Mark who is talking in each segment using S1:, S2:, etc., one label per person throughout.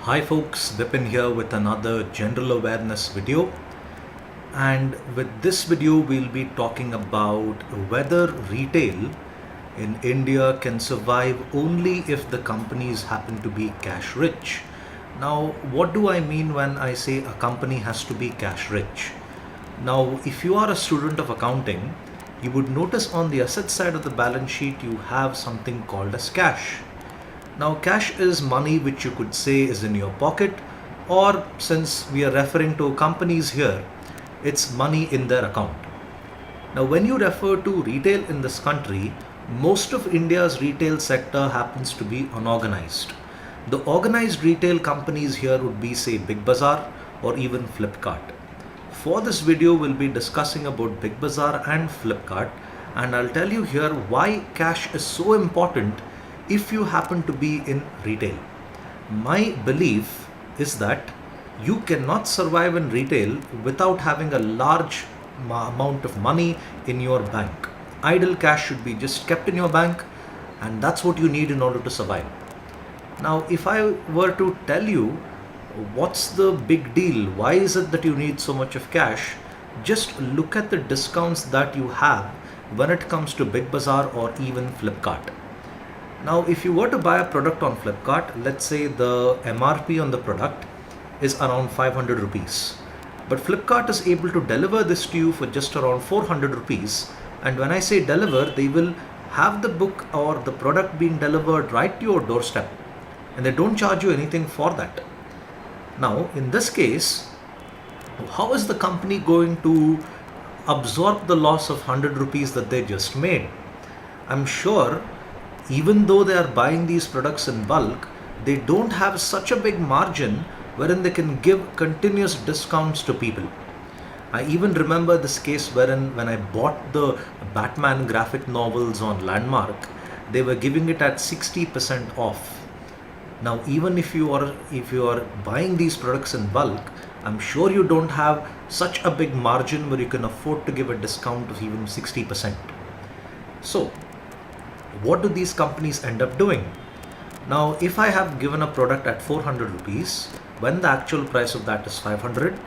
S1: Hi folks, Vipin here with another general awareness video, and with this video we'll be talking about whether retail in India can survive only if the companies happen to be cash rich. Now, what do I mean when I say a company has to be cash rich? Now, if you are a student of accounting, you would notice on the asset side of the balance sheet you have something called as cash. Now, cash is money which you could say is in your pocket, or since we are referring to companies here, it's money in their account. Now, when you refer to retail in this country, most of India's retail sector happens to be unorganized. The organized retail companies here would be, say, Big Bazaar or even Flipkart. For this video, we'll be discussing about Big Bazaar and Flipkart, and I'll tell you here why cash is so important if you happen to be in retail. My belief is that you cannot survive in retail without having a large amount of money in your bank. Idle cash should be just kept in your bank, and that's what you need in order to survive. Now, if I were to tell you what's the big deal, why is it that you need so much of cash, just look at the discounts that you have when it comes to Big Bazaar or even Flipkart. Now, if you were to buy a product on Flipkart, let's say the MRP on the product is around 500 rupees. But Flipkart is able to deliver this to you for just around 400 rupees. And when I say deliver, they will have the book or the product being delivered right to your doorstep. And they don't charge you anything for that. Now, in this case, how is the company going to absorb the loss of 100 rupees that they just made? I'm sure even though they are buying these products in bulk, they don't have such a big margin wherein they can give continuous discounts to people. I even remember this case wherein when I bought the Batman graphic novels on Landmark, they were giving it at 60% off. Now, even if you are buying these products in bulk, I'm sure you don't have such a big margin where you can afford to give a discount of even 60%. So, what do these companies end up doing? Now, if I have given a product at 400 rupees, when the actual price of that is 500,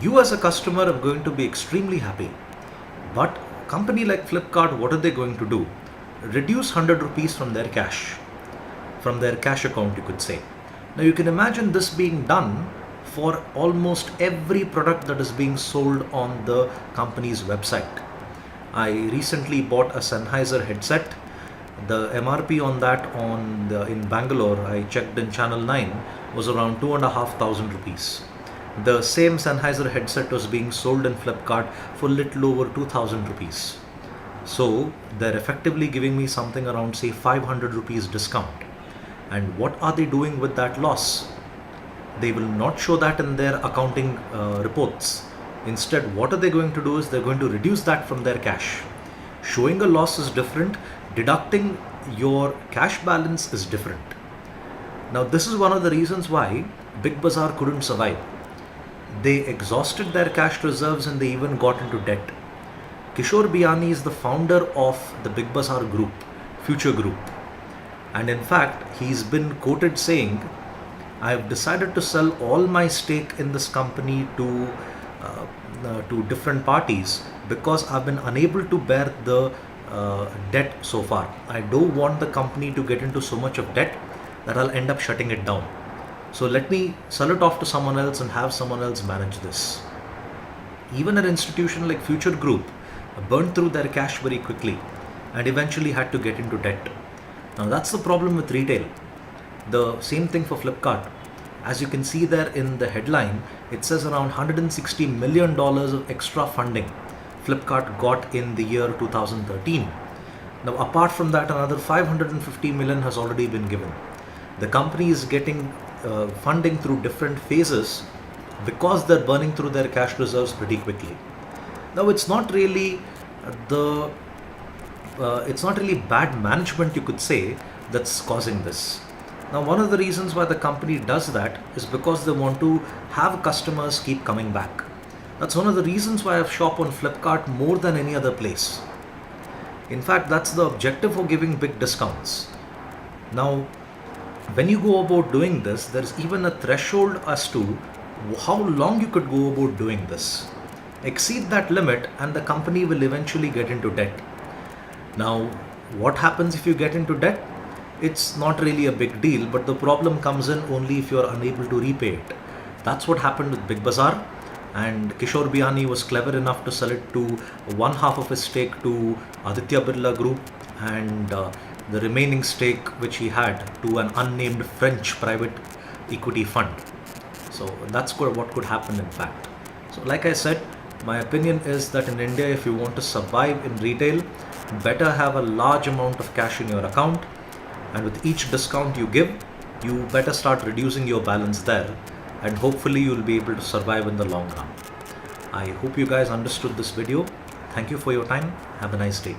S1: you as a customer are going to be extremely happy. But a company like Flipkart, what are they going to do? Reduce 100 rupees from their cash account, you could say. Now, you can imagine this being done for almost every product that is being sold on the company's website. I recently bought a Sennheiser headset. The MRP on that in Bangalore, I checked in Channel 9, was around 2,500 rupees. The same Sennheiser headset was being sold in Flipkart for little over 2,000 rupees. So they're effectively giving me something around, say, 500 rupees discount. And what are they doing with that loss? They will not show that in their accounting reports. Instead, what are they going to do is they're going to reduce that from their cash. Showing a loss is different. Deducting your cash balance is different. Now, this is one of the reasons why Big Bazaar couldn't survive. They exhausted their cash reserves and they even got into debt. Kishore Biyani is the founder of the Big Bazaar group, Future Group. And in fact, he's been quoted saying, I have decided to sell all my stake in this company to different parties because I've been unable to bear the debt so far. I don't want the company to get into so much of debt that I'll end up shutting it down. So let me sell it off to someone else and have someone else manage this. Even an institution like Future Group burned through their cash very quickly and eventually had to get into debt. Now, that's the problem with retail. The same thing for Flipkart. As you can see there in the headline, it says around $160 million of extra funding Flipkart got in the year 2013. Now, apart from that, another 550 million has already been given. The company is getting funding through different phases because they're burning through their cash reserves pretty quickly. Now, it's not really bad management, you could say, that's causing this. Now, one of the reasons why the company does that is because they want to have customers keep coming back. That's one of the reasons why I shop on Flipkart more than any other place. In fact, that's the objective for giving big discounts. Now, When you go about doing this, there's even a threshold as to how long you could go about doing this. Exceed that limit, and the company will eventually get into debt. Now, what happens if you get into debt? It's not really a big deal, but the problem comes in only if you're unable to repay it. That's what happened with Big Bazaar, and Kishore Biyani was clever enough to sell it to one half of his stake to Aditya Birla Group, and the remaining stake which he had to an unnamed French private equity fund. So that's what could happen in fact. So like I said, my opinion is that in India, if you want to survive in retail, better have a large amount of cash in your account, and with each discount you give, you better start reducing your balance there, and hopefully you'll be able to survive in the long run. I hope you guys understood this video. Thank you for your time. Have a nice day.